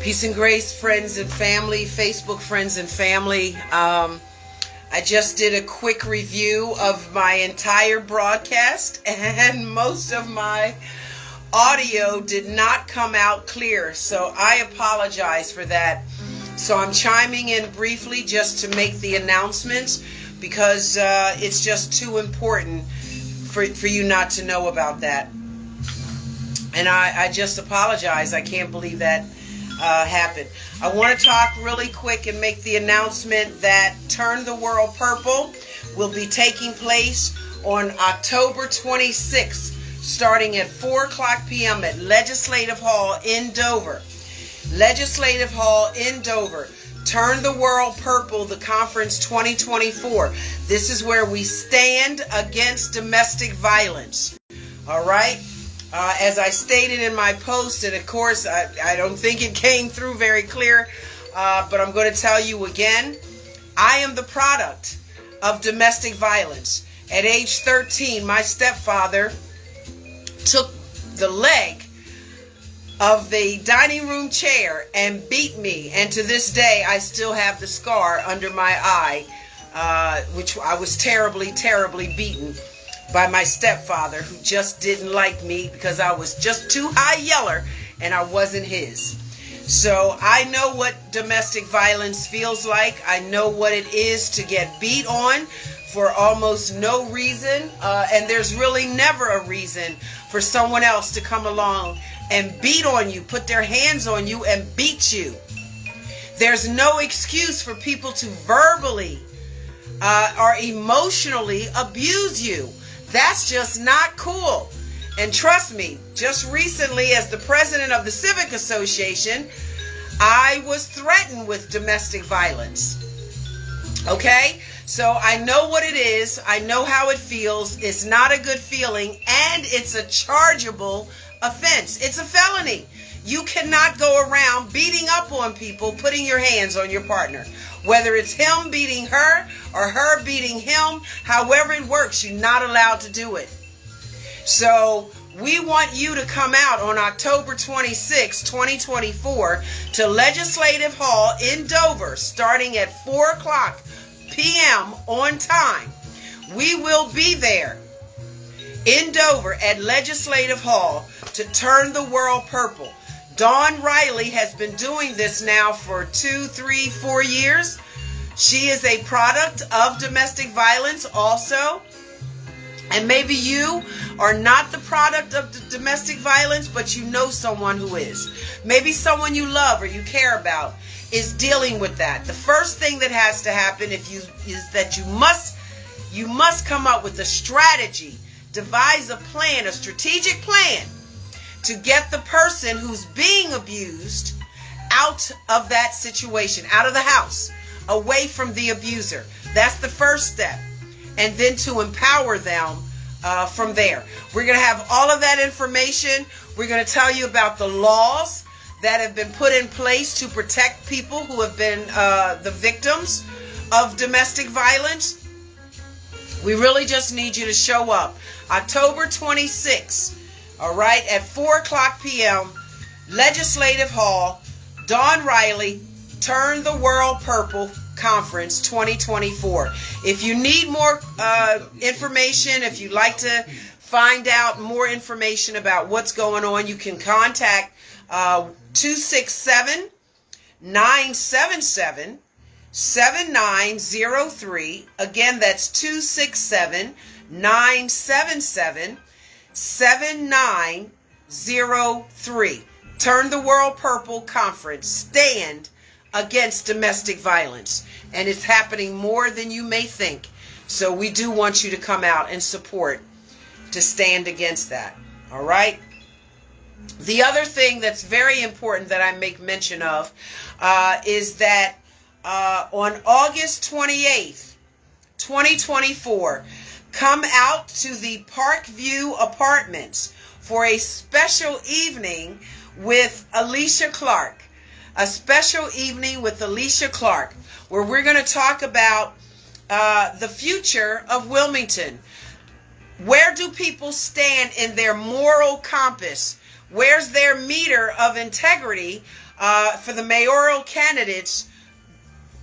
Peace and grace, friends and family, Facebook friends and family. I just did a quick review of my entire broadcast, and most of my audio did not come out clear, so I apologize for that. So I'm chiming in briefly just to make the announcements because it's just too important for you not to know about that. And I just apologize. I can't believe that happened. I want to talk really quick and make the announcement that Turn the World Purple will be taking place on October 26th, starting at 4 o'clock p.m. at Legislative Hall in Dover. Legislative Hall in Dover. Turn the World Purple, the conference 2024. This is where we stand against domestic violence. All right? As I stated in my post, and of course, I don't think it came through very clear, but I'm going to tell you again, I am the product of domestic violence. At age 13, my stepfather took the leg of the dining room chair and beat me, and to this day, I still have the scar under my eye, which I was terribly, terribly beaten by my stepfather, who just didn't like me because I was just too high yeller and I wasn't his. So I know what domestic violence feels like. I know what it is to get beat on for almost no reason, and there's really never a reason for someone else to come along and beat on you, put their hands on you and beat you. There's no excuse for people to verbally or emotionally abuse you. That's just not cool. And trust me, just recently as the president of the Civic Association, I was threatened with domestic violence. Okay? So I know what it is. I know how it feels. It's not a good feeling, and it's a chargeable offense. It's a felony. You cannot go around beating up on people, putting your hands on your partner. Whether it's him beating her or her beating him, however it works, you're not allowed to do it. So we want you to come out on October 26, 2024 to Legislative Hall in Dover, starting at 4 o'clock p.m. on time. We will be there in Dover at Legislative Hall to turn the world purple. Dawn Riley has been doing this now for 2, 3, 4 years. She is a product of domestic violence also. And maybe you are not the product of the domestic violence, but you know someone who is. Maybe someone you love or you care about is dealing with that. The first thing that has to happen is that you must come up with a strategy, devise a plan, a strategic plan to get the person who's being abused out of that situation, out of the house, away from the abuser. That's the first step. And then to empower them from there. We're going to have all of that information. We're going to tell you about the laws that have been put in place to protect people who have been the victims of domestic violence. We really just need you to show up. October 26th. All right, at 4 o'clock p.m., Legislative Hall, Dawn Riley, Turn the World Purple Conference 2024. If you need more information, if you'd like to find out more information about what's going on, you can contact 267-977-7903. Again, that's 267-977-7903. 7903. Turn the World Purple Conference. Stand against domestic violence. And it's happening more than you may think. So we do want you to come out and support to stand against that. All right? The other thing that's very important that I make mention of is that on August 28th, 2024, come out to the Parkview Apartments for a special evening with Alicia Clark. A special evening with Alicia Clark, where we're going to talk about the future of Wilmington. Where do people stand in their moral compass? Where's their meter of integrity for the mayoral candidates,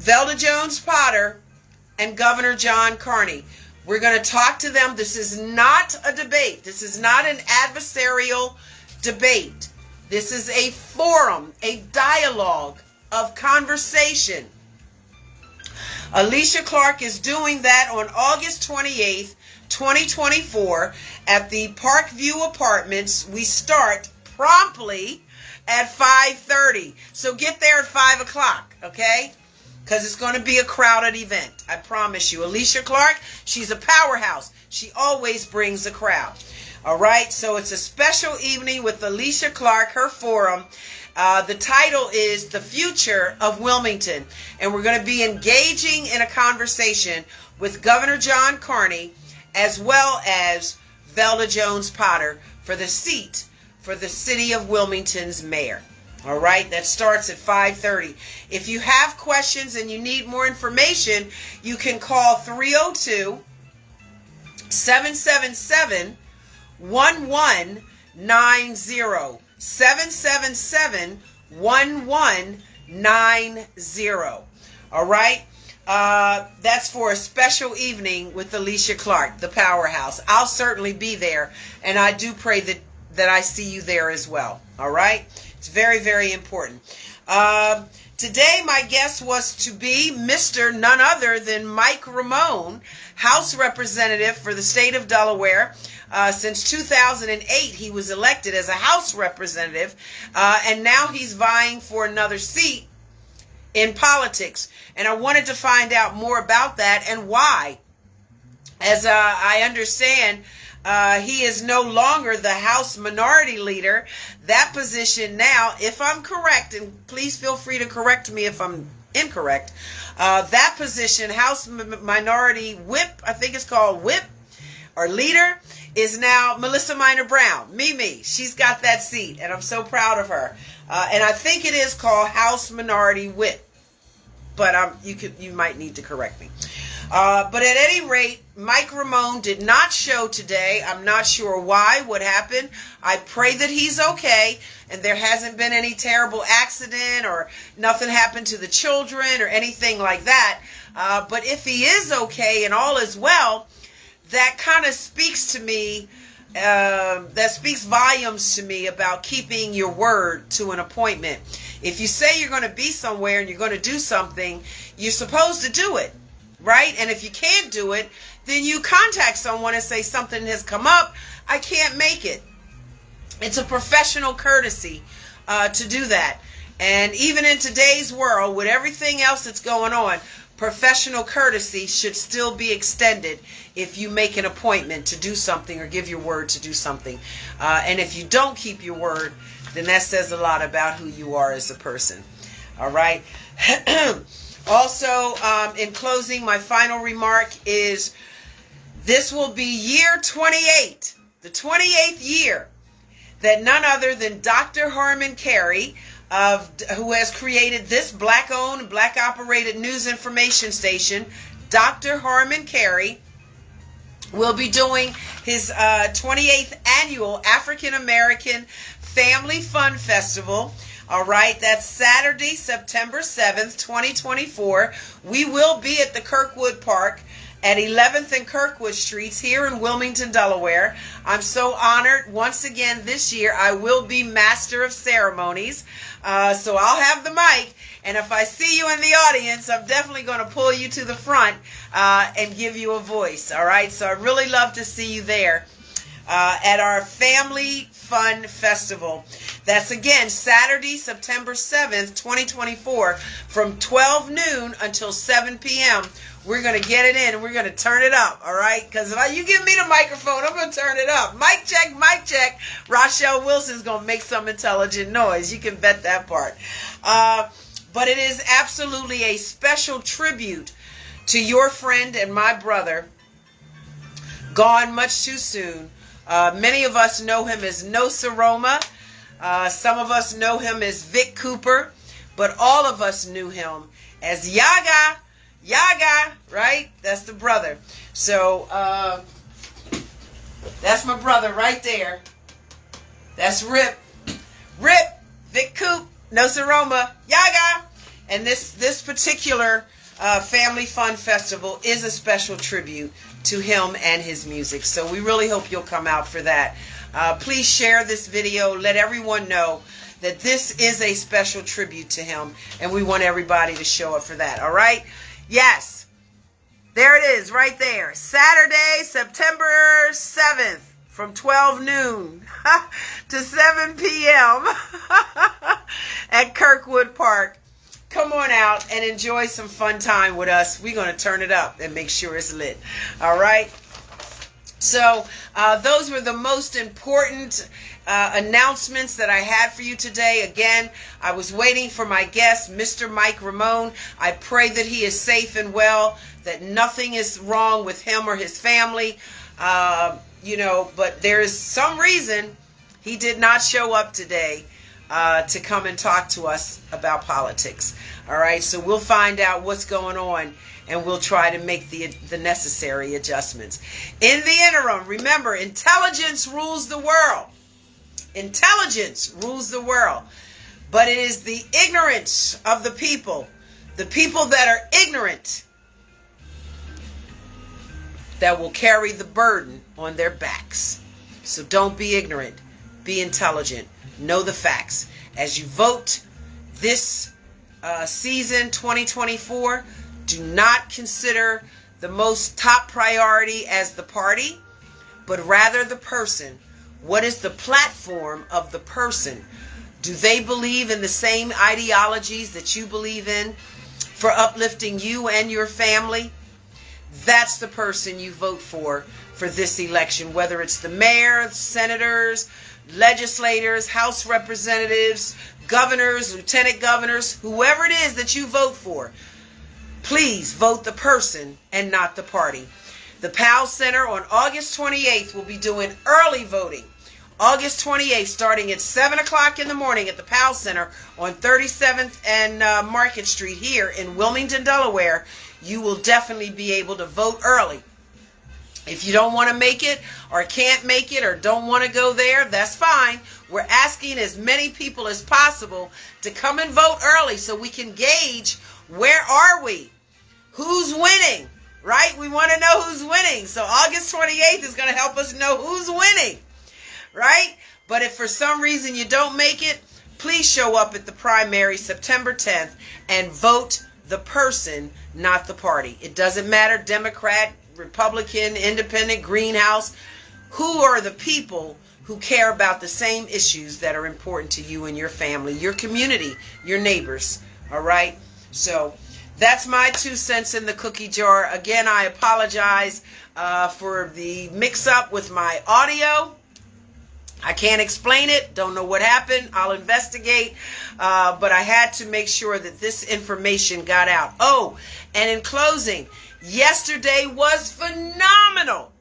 Velda Jones-Potter and Governor John Carney. We're going to talk to them. This is not a debate. This is not an adversarial debate. This is a forum, a dialogue of conversation. Alicia Clark is doing that on August 28th, 2024 at the Parkview Apartments. We start promptly at 5:30. So get there at 5 o'clock, okay? Because it's going to be a crowded event. I promise you. Alicia Clark, she's a powerhouse. She always brings a crowd. All right, so it's a special evening with Alicia Clark, her forum. The title is The Future of Wilmington. And we're going to be engaging in a conversation with Governor John Carney as well as Velda Jones-Potter for the seat for the city of Wilmington's mayor. All right, that starts at 5:30. If you have questions and you need more information, you can call 302-777-1190. 777-1190. All right. That's for a special evening with Alicia Clark, the powerhouse. I'll certainly be there, and I do pray that I see you there as well. All right. It's very, very important. Today, my guest was to be Mr. none other than Mike Ramone, House Representative for the state of Delaware. Since 2008, he was elected as a House Representative, and now he's vying for another seat in politics. And I wanted to find out more about that and why. As I understand, he is no longer the House Minority Leader. That position now, if I'm correct, and please feel free to correct me if I'm incorrect, that position, House Minority Whip, I think it's called Whip or Leader, is now Melissa Minor Brown, Mimi. She's got that seat, and I'm so proud of her. And I think it is called House Minority Whip, but you might need to correct me. But at any rate, Mike Ramone did not show today. I'm not sure why, what happened. I pray that he's okay and there hasn't been any terrible accident or nothing happened to the children or anything like that. But if he is okay and all is well, that kind of speaks to me, that speaks volumes to me about keeping your word to an appointment. If you say you're going to be somewhere and you're going to do something, you're supposed to do it. Right? And if you can't do it, then you contact someone and say something has come up. I can't make it. It's a professional courtesy to do that. And even in today's world, with everything else that's going on, professional courtesy should still be extended if you make an appointment to do something or give your word to do something. And if you don't keep your word, then that says a lot about who you are as a person. All right? Also, in closing, my final remark is this will be year 28, the 28th year that none other than Dr. Harmon Carey, who has created this Black-owned, Black-operated news information station, Dr. Harmon Carey, will be doing his 28th annual African American Family Fun Festival. All right, that's Saturday, September 7th, 2024. We will be at the Kirkwood Park at 11th and Kirkwood Streets here in Wilmington, Delaware. I'm so honored. Once again, this year, I will be Master of Ceremonies. So I'll have the mic. And if I see you in the audience, I'm definitely going to pull you to the front and give you a voice. All right, so I really love to see you there at our Family Fun Festival. That's again Saturday, September 7th, 2024 from 12 noon until 7 p.m. We're going to get it in and we're going to turn it up, all right? Because if you give me the microphone, I'm going to turn it up. Mic check, mic check. Rachelle Wilson's going to make some intelligent noise. You can bet that part. But it is absolutely a special tribute to your friend and my brother, gone much too soon. Many of us know him as No Saroma. Some of us know him as Vic Cooper. But all of us knew him as Yaga. Yaga, right? That's the brother. So, that's my brother right there. That's Rip. Rip, Vic Coop. No Saroma. Yaga. And this particular Family Fun Festival is a special tribute to him and his music. So we really hope you'll come out for that. Please share this video. Let everyone know that this is a special tribute to him, and we want everybody to show up for that. All right? Yes. There it is right there. Saturday, September 7th from 12 noon to 7 p.m. at Kirkwood Park. Come on out and enjoy some fun time with us. We're going to turn it up and make sure it's lit. All right? So those were the most important announcements that I had for you today. Again, I was waiting for my guest, Mr. Mike Ramone. I pray that he is safe and well, that nothing is wrong with him or his family. But there is some reason he did not show up today to come and talk to us about politics. All right, so we'll find out what's going on, and we'll try to make the necessary adjustments. In the interim, remember, intelligence rules the world. Intelligence rules the world. But it is the ignorance of the people that are ignorant, that will carry the burden on their backs. So don't be ignorant. Be intelligent. Know the facts. As you vote this season 2024, do not consider the most top priority as the party, but rather the person. What is the platform of the person? Do they believe in the same ideologies that you believe in for uplifting you and your family? That's the person you vote for this election, whether it's the mayor, senators, legislators, House representatives, governors, lieutenant governors, whoever it is that you vote for. Please vote the person and not the party. The Powell Center on August 28th will be doing early voting. August 28th, starting at 7 o'clock in the morning at the Powell Center on 37th and Market Street here in Wilmington, Delaware. You will definitely be able to vote early. If you don't want to make it or can't make it or don't want to go there, that's fine. We're asking as many people as possible to come and vote early so we can gauge where are we? Who's winning? Right? We want to know who's winning. So August 28th is going to help us know who's winning. Right? But if for some reason you don't make it, please show up at the primary September 10th and vote the person, not the party. It doesn't matter, Democrat, Republican, Independent, Greenhouse. Who are the people who care about the same issues that are important to you and your family, your community, your neighbors? All right? So that's my 2 cents in the cookie jar. Again, I apologize for the mix-up with my audio. I can't explain it. Don't know what happened. I'll investigate. But I had to make sure that this information got out. Oh, and in closing, yesterday was phenomenal.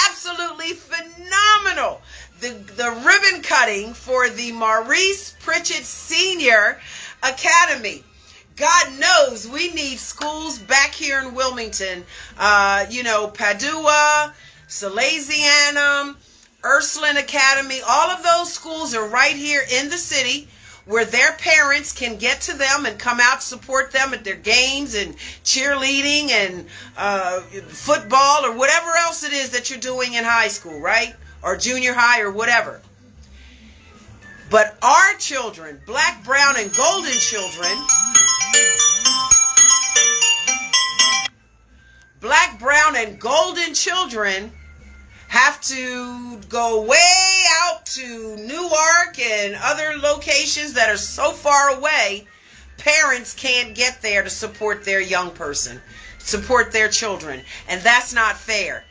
Absolutely phenomenal. The ribbon cutting for the Maurice Pritchett Senior Academy. God knows we need schools back here in Wilmington. Padua, Salesianum, Ursuline Academy, all of those schools are right here in the city where their parents can get to them and come out, support them at their games and cheerleading and football or whatever else it is that you're doing in high school, right? Or junior high or whatever. But our children, black, brown, and golden children, black, brown, and golden children have to go way out to Newark and other locations that are so far away. Parents can't get there to support their young person, support their children. And that's not fair.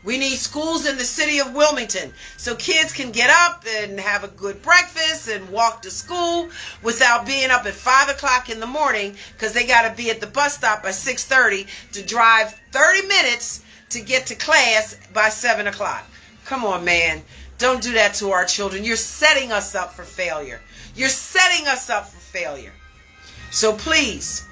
We need schools in the city of Wilmington so kids can get up and have a good breakfast and walk to school without being up at 5 o'clock in the morning because they got to be at the bus stop by 6:30 to drive 30 minutes to get to class by 7 o'clock. Come on, man. Don't do that to our children. You're setting us up for failure. You're setting us up for failure. So please,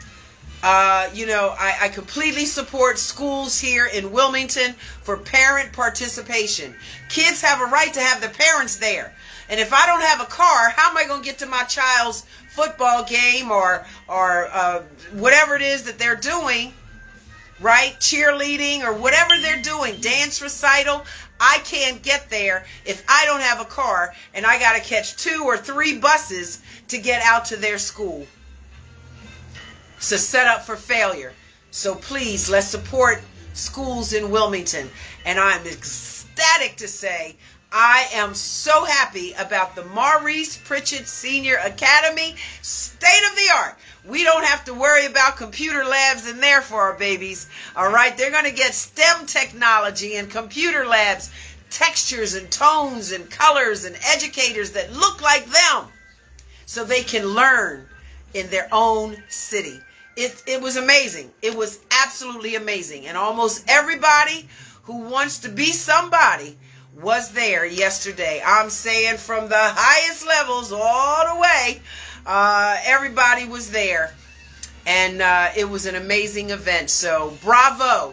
I completely support schools here in Wilmington for parent participation. Kids have a right to have their parents there. And if I don't have a car, how am I going to get to my child's football game or whatever it is that they're doing, right? Cheerleading or whatever they're doing, dance recital. I can't get there if I don't have a car, and I got to catch 2 or 3 buses to get out to their school. It's a setup for failure. So please, let's support schools in Wilmington. And I'm ecstatic to say I am so happy about the Maurice Pritchett Senior Academy. State of the art. We don't have to worry about computer labs in there for our babies. All right, they're going to get STEM technology and computer labs, textures and tones and colors and educators that look like them so they can learn in their own city. It was amazing. It was absolutely amazing. And almost everybody who wants to be somebody was there yesterday. I'm saying from the highest levels all the way, everybody was there. And it was an amazing event. So bravo,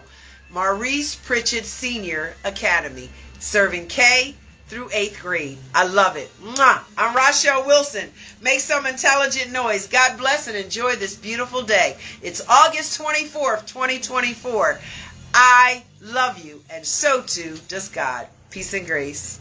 Maurice Pritchett Senior Academy, serving K through 8th grade. I love it. Mwah. I'm Rachelle Wilson. Make some intelligent noise. God bless and enjoy this beautiful day. It's August 24th, 2024. I love you, and so too does God. Peace and grace.